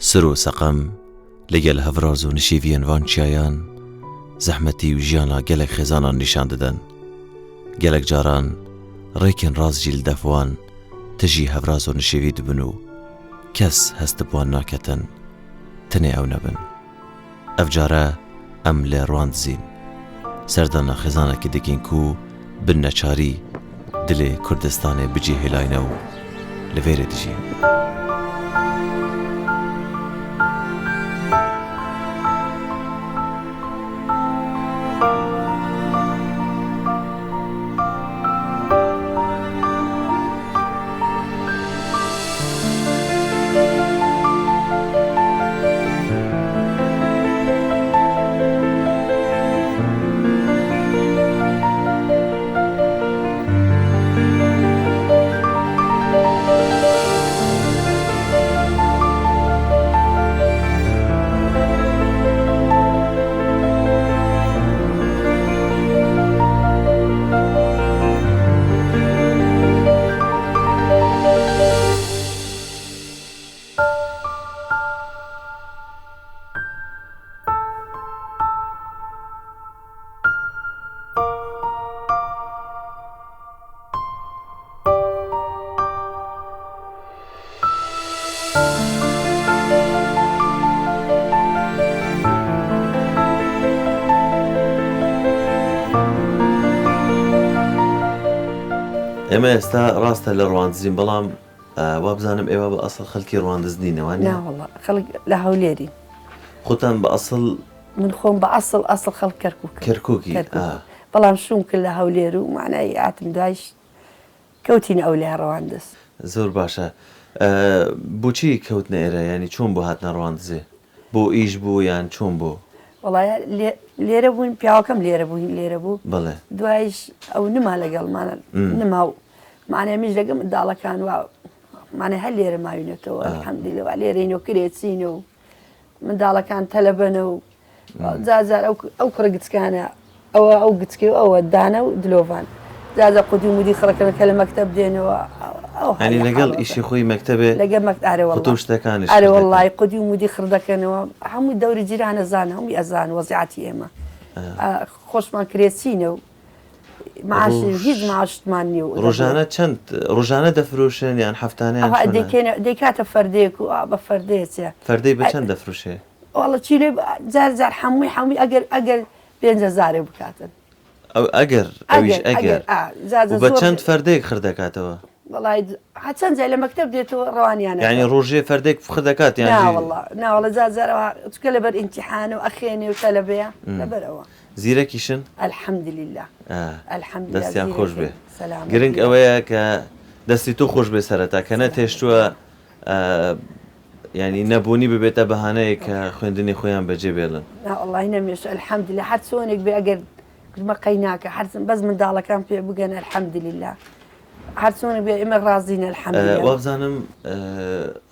سر و سەقەم لەگەل هەڤراز و نشیڤیان وان چیایان زەحمەتی و ژیانە گەلێک خێزانان نیشان دەدەن. گەلێک جاران ڕێکێن ڕازجی لە دەفوان تژی هەڤراز و نشیڤی دبن و کەس هەستە بوان ناکەتن تنێ ئەو نەبن. ئەف جارە ئەم لێ ڕوان دزین سەردانە خێزانێکی دەگین کو بن نەچاری دلێ کوردستانێ بجێ هێلاینە و لەوێرە دژین. ئێمە ئێستا ڕاستە لە ڕواندزین بەڵام وا بزانم ئێوە بە ئەسڵ خەڵکی ڕواندزنینەوە ناوەڵڵا خەڵک لە هەولێری خۆتان بە ئەسڵ من خۆم بە ئەسڵ خەڵک کەرکووکی بەڵام شوم کرد لە هەولێر و معنای ئاتم دایش کەوتین ئەو لای ڕەواندز. زۆر باشە. بۆچی کەوتنە ئێرە ینی چۆن بۆ هاتنە ڕواندزێ؟ بۆ ئیش بوو یان چۆن بوو؟ وەڵایە لێرە بووین پیاوەکەم لێرە بووین لێرە بوو بڵێ دوایش ئەو نما لەگەڵمانە نما و معنای میش لەگەڵ منداڵەکان و معنای هەر لێرە ماوینێتەوە ئەلحەمدولیلا لێرەین و کرێچین و منداڵەکان تەلەبەنە و جار ئەو کوڕە گچکانە ئەو گچکی و ئەوە دانە و دلۆڤان جازە قودی مودی خەڵەکەنەکە لە مەکتەب دێنەوە ینی لەگەڵ ئیشی خۆی مەکتەبێ لەگەڵ خۆتۆ شتەکانش ئەرێ وەڵڵای قودی و مودی خڕدەکەنەوە هەمووی دەوری جیرانە زان هەمووی ئەزان وەزیعەتی ئێمە خۆشمان کرێچینە و معاشی هیچ معاشتمان نییە و ڕۆژانە دەفرۆشن یان هەفتانەیان دەیکاتە فەردەیەک و بە فەردەیە فەردەی بە چەند دەفرۆشێ؟ وەڵە چیرێ جار هەمووی ئەگەر 5,000 بکاتن ئەگەر بە چەند فەردەیەک خردەکاتەوە؟ وڵای هەچەند جای لە مەکتەب دێتەوە ڕەوانیانە ینی ڕۆژێ فەردێک خردەکات ناوەڵە جارەوە چکە لەبەر ئیمتیحانە و ئەخێنێ و تەلەبەیە لەبەرەوە زیرەکیشن؟ ئەلحەمدولیلا دەستیان خۆش بێ. گرنگ ئەوەیە کە دەستی تۆ خۆش بێ سەرەتا کە نەتێشتووە ینی نەبوونی ببێتە بەهانەیە کە خوێندنی خۆیان بەجێ بێڵن. وڵای نەمێش ئەلحەمدولیلا هەر چۆنێک بێ ئەگەر گرمە قەیناکە هەرچەند بەس منداڵەکان پێ بگەن ئەلحەمدولیلا هەر چۆنێک بێ ئێمە ڕازینە ئەلحەمدولیلا. وا بزانم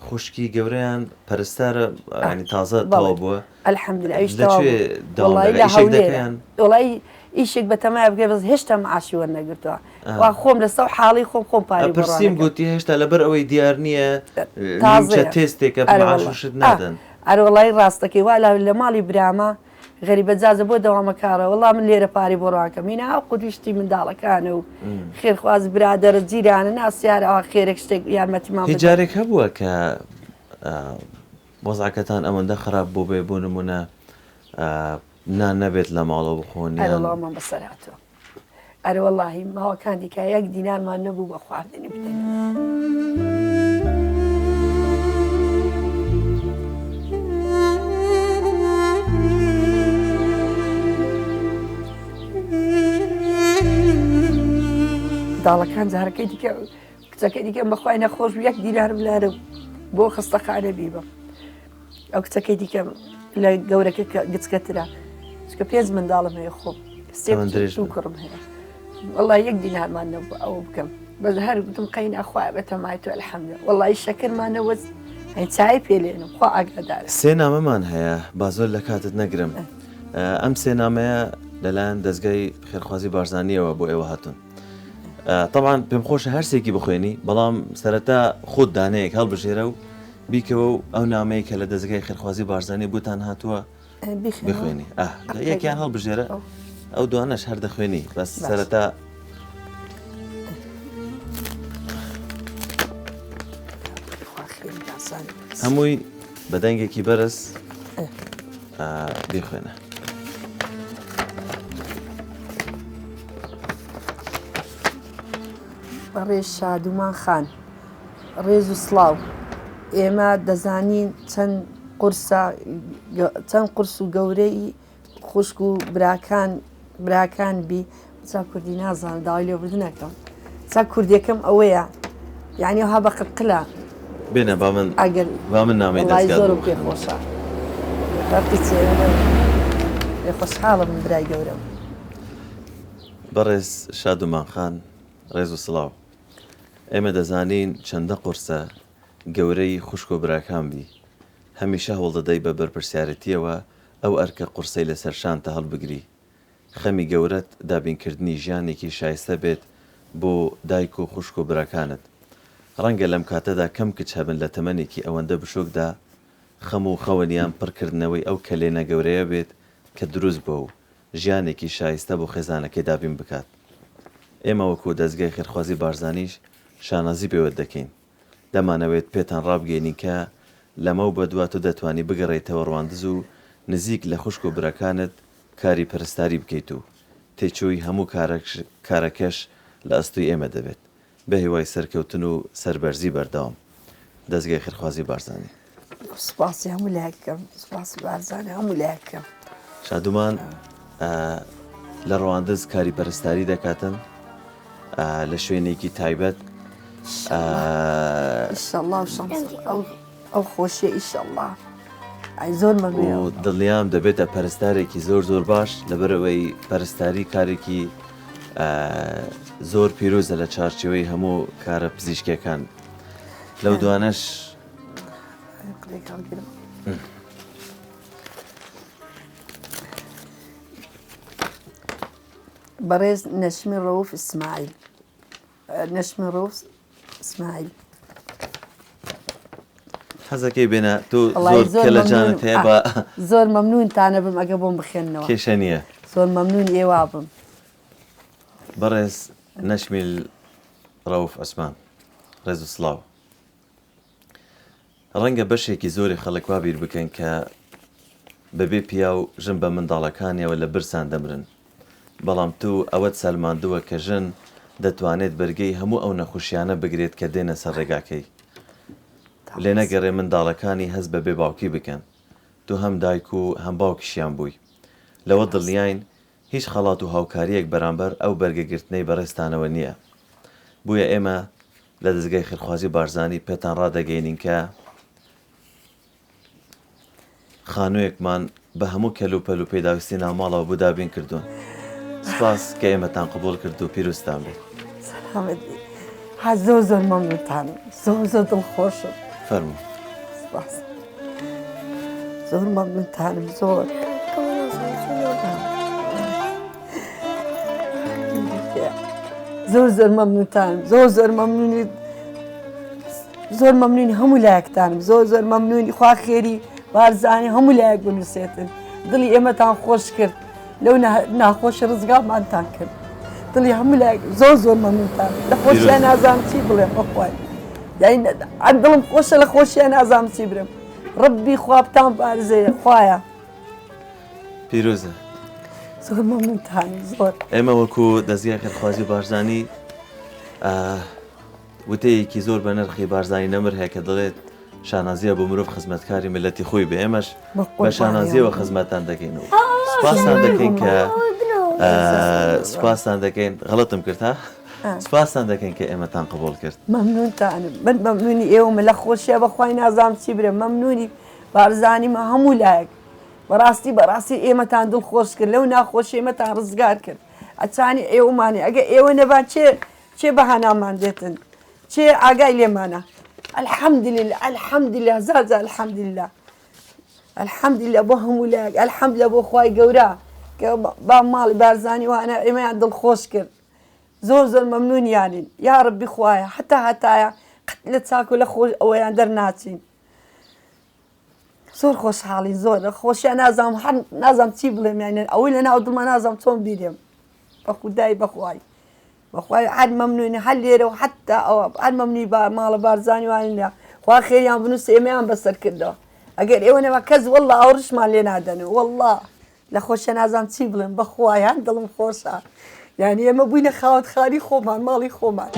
خوشکی گەورەیان پەرستارە ینی تازە تەواو بووە؟ ئەلحەمدولیلا وڵای ئیشێک بە تەمای بگە بەس هێشتا معاشی وەرنەگرتووە وا خۆم لەسەر حاڵی خۆم پاری پرسییم گوتی هێشتا لەبەر ئەوەی دیار نییە تێستێکە معاشت نادەن. ئەرە وڵای ڕاستەکەی وا لە ماڵی برامە غەریبە جازە بۆ دەوامەکارە وەڵام من لێرە پاری بۆ ڕوانکەم هینا ئەو قودیشتی منداڵەکانە و خێرخواز برادەرە جیرانە ناسیارەوە خێرێک شتێک یارمەتیمان هیچ جارێک هەبووە کە وەزعەکەتان ئەوەندە خراپ بۆ بێ بۆ نمونە نان نەبێت لە ماڵەوە بخۆن؟ ئەرەڵامان بەسەرهاتوە ئەرە وەڵاهی ماوەکان دیکە یەک دینارمان نەبوو بە خواردنی بدەین. داڵەکان جارەکەی دیکە کچەکەی دیکە بەخوای نەخۆش و 1 دینار بلارە بۆ خستەخانە بیبە ئەو کچەکەی دیکە لە گەورەکە گچکەترا چکە 5 منداڵم هەیە خۆم سێ کوڕم هەیە وەڵای 1 دینارمان نەبوو ئەوە بکەم بەس هەر گوتم قەین ئەخوای بەتەمای تۆ ئەلحەمدولیلا وەڵای شەکرمانەوە چای پێلێنم خوا ئاگادارە. 3 نامەمان هەیە با زۆر لە کاتت نەگرم. ئەم 3 نامەیە لەلایەن دەستگای خێرخوازی بارزانیەوە بۆ ئێوە هاتون. طبعاً پێم خۆشە هەرسێکی بخوێنی بەڵام سەرەتا خۆت دانەیەک هەڵبژێرە و بیکەوە و ئەو نامەیە کە لە دەستگای خێرخوازی بارزانانی بوتان هاتووە بخوێنی یەکیان هەڵبژێرە ئەو دوانەش هەر دەخوێنی بەس سەرەتا هەمووی بە دەنگێکی بەرز بخوێنە. بەڕێز شادومان خان ڕێز و سڵاو، ئێمە دەزانین چەند قورس و گەورەی خوشک و براکان بی چا کوردی نازانم داوای لێبوردنەکەم چا کوردیەکەم ئەوەیە یعنی ها بە قلقلە بێنە با من نامەی زۆر پێخۆشە خۆشحاڵم من برای گەورەم. بەڕێز شادومان خان ڕێز و سڵاو، ئێمە دەزانین چەندە قورسە گەورەی خوشک و براکان بی هەمیشە هەوڵدەدەی بە بەرپرسیارەتیەوە ئەو ئەرکە قورسەی لەسەر شانتە هەڵبگری. خەمی گەورەت دابینکردنی ژیانێکی شایستە بێت بۆ دایک و خوشک و براکانت. ڕەنگە لەم کاتەدا کەم کچ هەبن لە تەمەنێکی ئەوەندە بشۆکدا خەم و خەوەنیان پڕکردنەوەی ئەو کەلێنە گەورەیە بێت کە دروست بۆ و ژیانێکی شایستە بۆ خێزانەکەی دابین بکات. ئێمە وەکو دەستگای خێرخوازی بارزانیش شانازی پێوە دەکەین. دەمانەوێت پێتان ڕابگەینی کە لەمە و بەدوات و دەتوانی بگەڕێیتەوە ڕواندز و نزیک لە خوشک و برەکانت کاری پەرستاری بکەیت و تێچووی هەموو کارەکەش لە ئەستوی ئێمە دەبێت بە هیوای سەرکەوتن و سەربەرزی بەردەوام. دەستگای خێرخوازی بارزانی. سوپاسی هەموو لایەکەم، سوپاسی بارزانانی هەموو لایەکەم. شادومان لە ڕەواندز کاری پەرستاری دەکاتن لە شوێنێکی تایبەت ئیشەڵڵا ئەو خۆشیە ئیشەڵڵا زۆر مەمنون و دڵنیام دەبێتە پەرستارێکی زۆر باش لەبەرەوەی پەرستاری کارێکی زۆر پیرۆزە لە چارچەوەی هەموو کارە پزیشکیەکان. لەو دوانەش بەڕێز نەشمی ڕەوف ئیسماعیل حەزەکەی بێنە تۆ زۆر کە لە جانت هەیە بە زۆر مەمنونتانە بم ئەگە بۆم بخێننەوە کێشە نییە. زۆر مەمنون ئێوە بم. بەڕێز نەشمیل ڕەوف ئەسمان ڕێز و سڵاو، ڕەنگە بەشێکی زۆری خەڵک وا بیر بکەن کە بەبێ پیا و ژن بە منداڵەکانیەوە لە برسان دەمرن، بەڵام تو ئەوەت سەلماندووە کە ژن دەتوانێت بەرگەی هەموو ئەو نەخۆشیانە بگرێت کە دێنە سەر ڕێگاکەی. لێ نەگەڕێ منداڵەکانی هەست بە بێ باوکی بکەن. تو هەم دایک و هەم باوکیشیان بووی. لەوە دڵنیاین هیچ خەڵات و هاوکاریەک بەرامبەر ئەو بەرگەگرتنەی بەڕێستانەوە نییە. بویە ئێمە لە دەستگای خێرخوازی بارزانی پێتان ڕادەگەینین کە خانوویەکمان بە هەموو کەلوپەل و پێداویستی ناوماڵەوە بوو دابین کردوون. سپاس کە ئێمەتان قبول کرد و پیرۆستان بێت. زۆر زۆر مەمنونتانم، زۆر دڵخۆشم. فەرموو. سپاس زۆر مەمنونتانم زۆر. زۆر مەمنونتانم، زۆر مەمنونیت، زۆر مەمنونی هەموو لایەکتانم، زۆر مەمنونی خوا خێری بارزانی هەموو لایەک بنووسێتن. دڵی ئێمەتان خۆش کرد لەو ناخۆشی ڕزگارمانتان کرد. دڵی هەموو لایەک زۆر مەمنونتان لە خۆشیان نازانم چی بڵێم بەخوای دڵم خۆشە لە خۆشیان نازانم چی برم. ڕەبی خوا بتان بارزەیە خوایە. پیرۆزە. زۆر مەمنونتانم زۆر. ئێمە وەکو دەستگای خێرخوازی بارزانی وتەیەکی زۆر بە نرخی بارزانی نەمر هەیە کە دەڵێت شانازیە بۆ مرۆڤ خزمەتکاری ملەتی خۆی بێ. ئێمەش بە شانازیەوە خزمەتتان دەکەینەوە. سپاسان دەکەین کە سپاسان دەکەین غەڵەتم کرد ها؟ سپاسان دەکەین کە ئێمەتان قبول کرد. مەمنونتانم. من مەمنونی ئێوەمە لە خۆشیە بەخوای نازانم چی برم. مەمنونی بارزانیمە هەموو لایەک. بەڕاستی ئێمەتان دڵخۆش کرد لەو ناخۆشی ئێمەتان ڕزگار کرد. ئەچانی ئێوەمانی ئەگە ئێوە نەبان چێ بەهانامان دێتن، چێ ئاگای لێمانە. الحەمدولله هەزار جار الحەمدولله بۆ هەموو لایەک، الحەمدولله بۆ خوای گەورە کە با ماڵی بارزانی وانە ئێمەیان دڵخۆش کرد. زۆر مەمنونیانین. یا ڕەبی خوایە هەتایە قەت لە چاک و لە خۆش ئەوەیان دەرناچین. زۆر خۆشحاڵی زۆر خۆشیان نازام هەر نازام چی بڵێم یانە ئەوەی لە ناو دڵمە نازام چۆن بیرێم بە خودای بەخوای بەخوای هەر مەمنونی هەر لێرە و حتا ئەوە هەر مەمنوی ماڵە بارزانی وانە خوا خێریان بنووسێ ئێمەیان بەسەر کردەوە ئەگەر ئێوە نەوە کەس وەڵڵا ئەوڕشمان لێ نادەن وەڵڵا لە خۆشە نازام چی بڵێم بەخوایان دڵم خۆشە یعنی ئێمە بووینە خاوەت خاری خۆمان ماڵی خۆمان.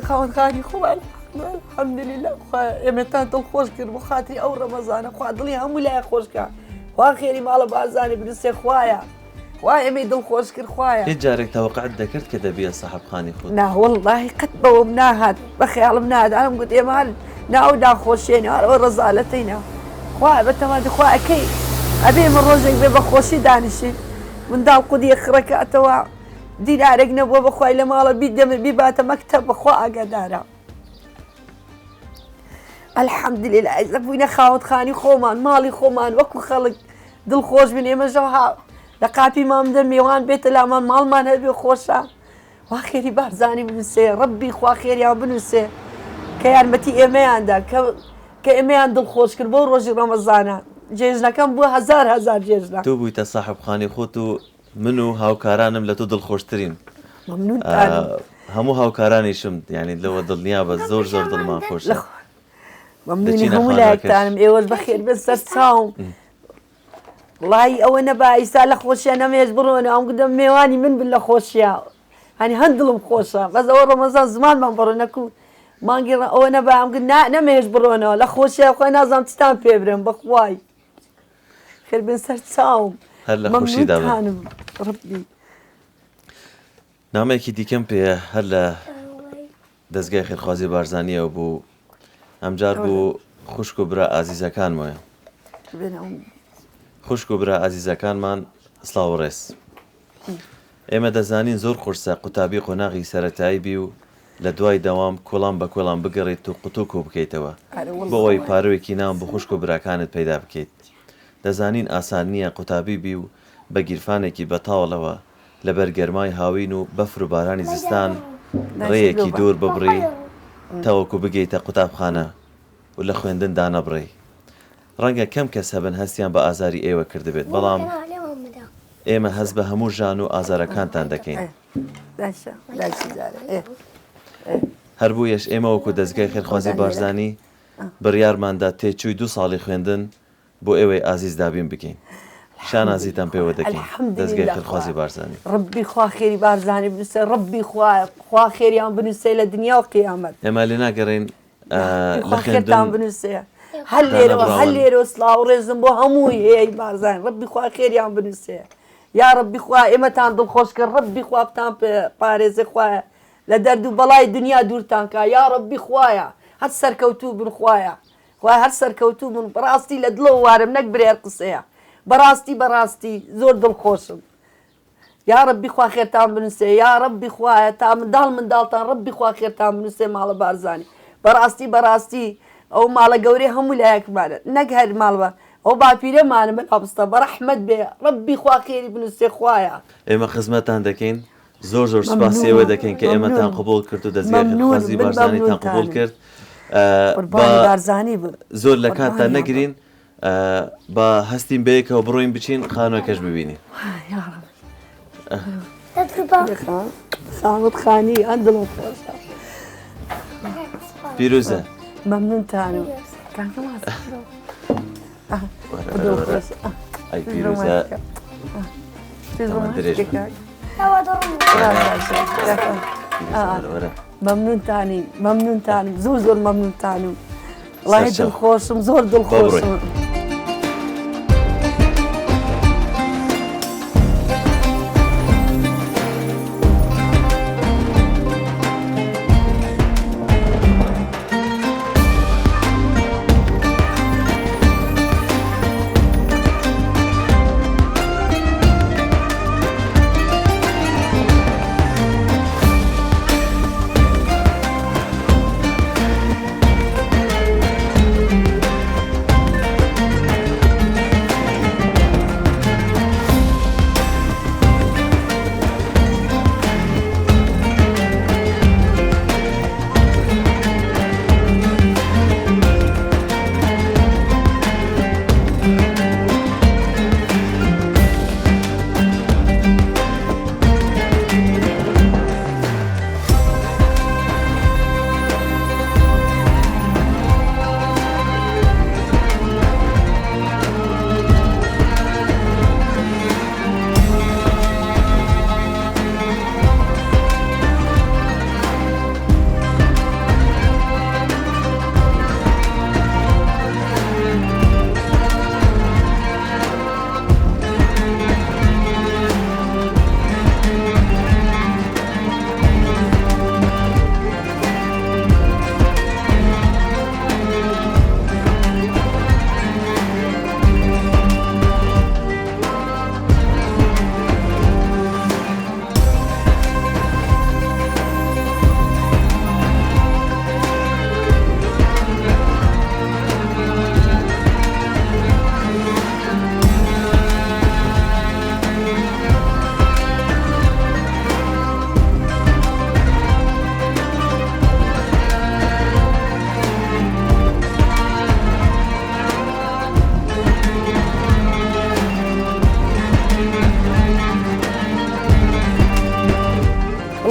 خاوەن خانی خۆمان الحەمدوللیلا ئێمەتان دڵخۆش کرد بۆ خاتری ئەو ڕەمەزانە خوا دڵی هەموو لایە خۆشکە خوا خێری ماڵە بارزانی بنووسێ خوایە خوا ئێمەی دڵخۆش کرد خوایە. هیچ جارێک تەوەقعت دەکرد کە دەبیە سەحەبخانی خۆت؟ نا وەڵڵاهی قەت بەوەم ناهات بە خەیاڵم نادانم گوت ئێمە هەر ناودا خۆشێنی هەرەوە ڕەزالەتەینە خوا بەتەمادە خوا ئەەکەی ئەبێ من ڕۆژێک بێ بە خۆشی دانیشین منداڵ قودی خڕەکەتەوە دیرارێک نەبووە بەخوای لە ماڵە بیدەمە بیباتە مەکتەب بەخوا ئاگادارە. الحەمدوللیلا ئەیزە بووینە خاوەت خانی خۆمان ماڵی خۆمان وەکو خەڵک دڵخۆش بن ئێمەژەوها لە قاپی مامدە میوان بێتە لامان ماڵمان هەبێ خۆشە وا خێری بارزانی بنووسێ ڕەبی خوا خێریان بنووسێ کە یارمەتی ئێمەیاندا کە ئێمەیان دڵخۆش کرد بۆ ڕۆژی ڕەمەزانە جێژنەکەم بووە هەزار جێژنە. تۆ بوویتە ساحەبخانی خۆت و من و هاوکارانم لە تۆ دڵخۆشترین هەموو هاوکارانیشم یعنی لەوە دڵنیا بە زۆر دڵمان خۆشە مەمنونی هەموو لایەکتانم ئێوەش بەخێر بن سەر چاوم وڵی ئەوە نەبا ئیسا لە خۆشیە نەمێش بڕۆنە ئەم گودەم میێوانی من بن لە خۆشیە هەنی هەندڵم خۆشە بەس ئەوە ڕەمەزان زمانمان بڕۆنەکو مانگی ئەوە نەبا ئەم نەمێش بڕۆنەوە لە خۆشیە خۆی نازانم چتان پێ برم بەخوای خێر بن سەر چاوم هەر لە خۆشیدا ڕبی. نامەیەکی دیکەم پێە هەر لە دەستگای خێرخوازی بارزانیەوە بوو ئەمجار بوو خوشک و برا ئازیزەکانمەیە خوشک و برا ئازیزەکانمان سڵاو و ڕێز ئێمە دەزانین زۆر قورسە قوتابی قۆناغی سەرەتایی بی و لە دوای دەوام کۆڵام بە کۆڵام بگەڕێت و قوتوک و بکەیتەوە بۆ ئەوەی پارۆیەکی نام بە خوشک و براکانت پەیدا بکەیت. دەزانین ئاسان نییە قوتابی بی و بە گیرفانێکی بەتاوڵەوە لە بەرگەرمای هاوین و بەفر و بارانی زستان ڕێیەکی دوور ببڕی تەوەکو بگەیتە قوتابخانە و لە خوێندندا نەبڕی. ڕەنگە کەم کەس هەبن هەستیان بە ئازاری ئێوە کردبێت بەڵام ئێمە هەست بە هەموو ژان و ئازارەکانتان دەکەین. هەر بوویەش ئێمە وەکو دەستگای خێرخوازی بارزانی بڕیارماندا تێچووی 2 ساڵی خوێندن بۆ ئێوەی ئازیز دابین بکەین. شان ئازیتان پێوە دەکەین دەستگای خێرخوازی بارزانی. ڕبی خوا خێری بارزانی بنووسێ ڕبی خوا خێریان بنووسێ لە دنیا و قیامەت. ئێمە لێ ناگەڕێین لە خێرتان بنووسێ هەر لێرەوە سڵاو ڕێزم بۆ هەمووی هەیە بارزان ڕبی خوا خێریان بنووسێ یا ڕبی خوا ئێمەتان دڵخۆش کرد ڕبی خوا بتان پارێزێ خوایە لە دەرد و بەڵای دنیا دوورتان کا یا ڕبی خوایە هەر سەرکەوتوو بن خوایە خوای هەر سەرکەوتوو بن بەڕاستی لە دڵەوە وارم نەک برێر قسەیە بەڕاستی زۆر دڵخۆشم یا ڕبی خوا خێرتان بنووسێ یا ڕبی خوایە تا منداڵتان ڕبی خوا خێرتان بنووسێ ماڵە بارزانی بەڕاستی ئەو ماڵە گەورەی هەموو لایەکمانە نەک هەر ماڵوە ئەو باپیرەمانە من ئەبستە بەڕەحمەت بێ ڕبی خوا خێری بنووسێ خوایە. ئێمە خزمەتان دەکەین زۆر سپاسی ئێوە دەکەین کە ئێمەتان قبول کرد و دەستگای خێرخوازی بارزانیتان قبول کرد بارزانی زۆر لە کاتتان نەگرین بە هەستین بەیەکەوە بڕۆین بچین خانووەکەش ببینین. خاوەت خانی ئەندڵم خۆشە پیرۆزە مەمنونتانم ئەی پیرۆزە مەمنونتانم زۆر مەمنونتانم وڵای دڵخۆشم زۆر دڵخۆشم.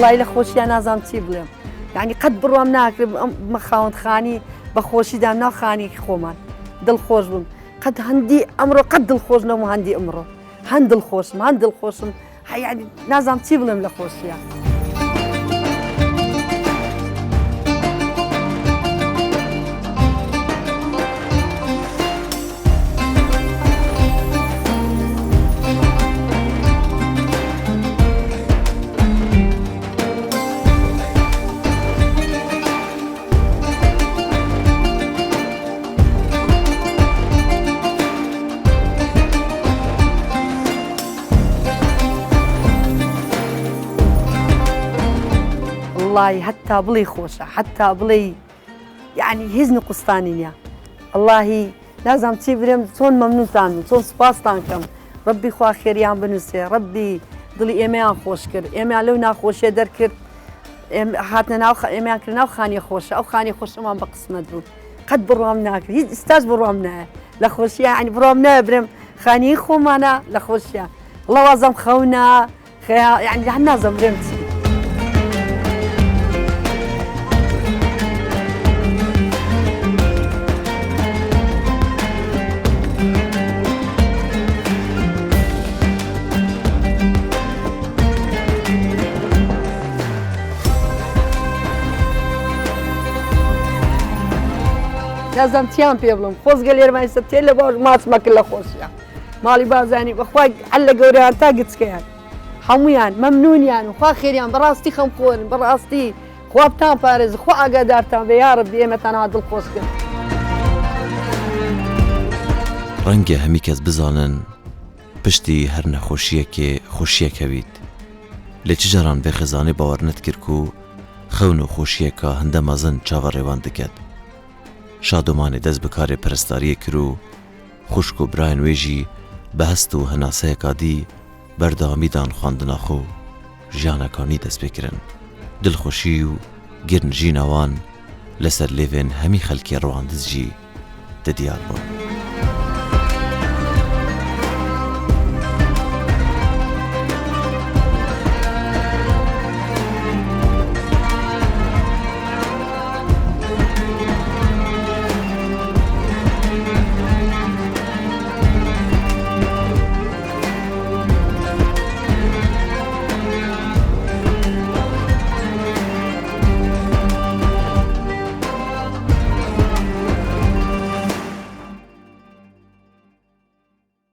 وڵی لە خۆشییان نازام چی بڵێم یعنی قەت بڕوام ناکرد خاوەندخانی بە خۆشیدام ناوخانی خۆمان دڵخۆش بووم قەت هەندی ئەمڕۆ قەت دڵخۆش نەم و هەندی ئەمڕۆ هەند دڵخۆشم ینی نازام چی بڵێم لە خۆشیە. والله حتى بڵێ خۆشە حتى بڵێ یعنی هیچ نقستانی نییە واللهی نازام چی برێم چۆن مەمنونتان چۆن سوپاستان کەم ڕەبی خوا خێریان بنووسێ ڕەبی دڵی ئێمەیان خۆش کرد ئێمە لەو ناخۆشیە دەرکرد هاتنە ناو ئێمەیان کرد ناو خانی خۆشە ئەو خانی خۆشەمان بە قسمەت بوو قەت بڕوام ناکرد هیچ ئستاش بڕوام نایە لە خۆشیە ینی بڕوام نایە برێم خانی خۆمانە لە خۆشیە وڵەوازەم خەونە ینی هەر نازەم برێم چی نازم چیان پێ بڵم خۆزگە لێرمایسە تێ لە باش ماچمەکرد لە خۆشیە ماڵی بازانی بەخوای هەر لە گەورەیان تا گچکەیان هەمویان مەمنونیان و خوا خێریان بەڕاستی خەمخۆرن بەڕاستی خوا بتان پارێز خوا ئاگادارتان بێ یا ڕەبی ئێمەتانها دڵخۆش کرد. ڕەنگە هەمی کەس بزانن پشتی هەر نەخۆشیەکێ خۆشیەکەویت لە چ جاران بێ خێزانەی باوەڕ نەتکرد و خەون و خۆشیەکە هەندە مەزن چاوەڕێوان دەکەت شادۆمانی دەست بەکارێ پەرستاریە کرد و خوشک و برایان وێژی بە هەست و هەناسەیەکا دی بەردەوامیدان خواندناخۆ ژیانەکانی دەست پێکردن دڵخۆشی و گرنجی ناوان لەسەر لێوێن هەمی خەلکی ڕەواندزجی دەدیار بوون.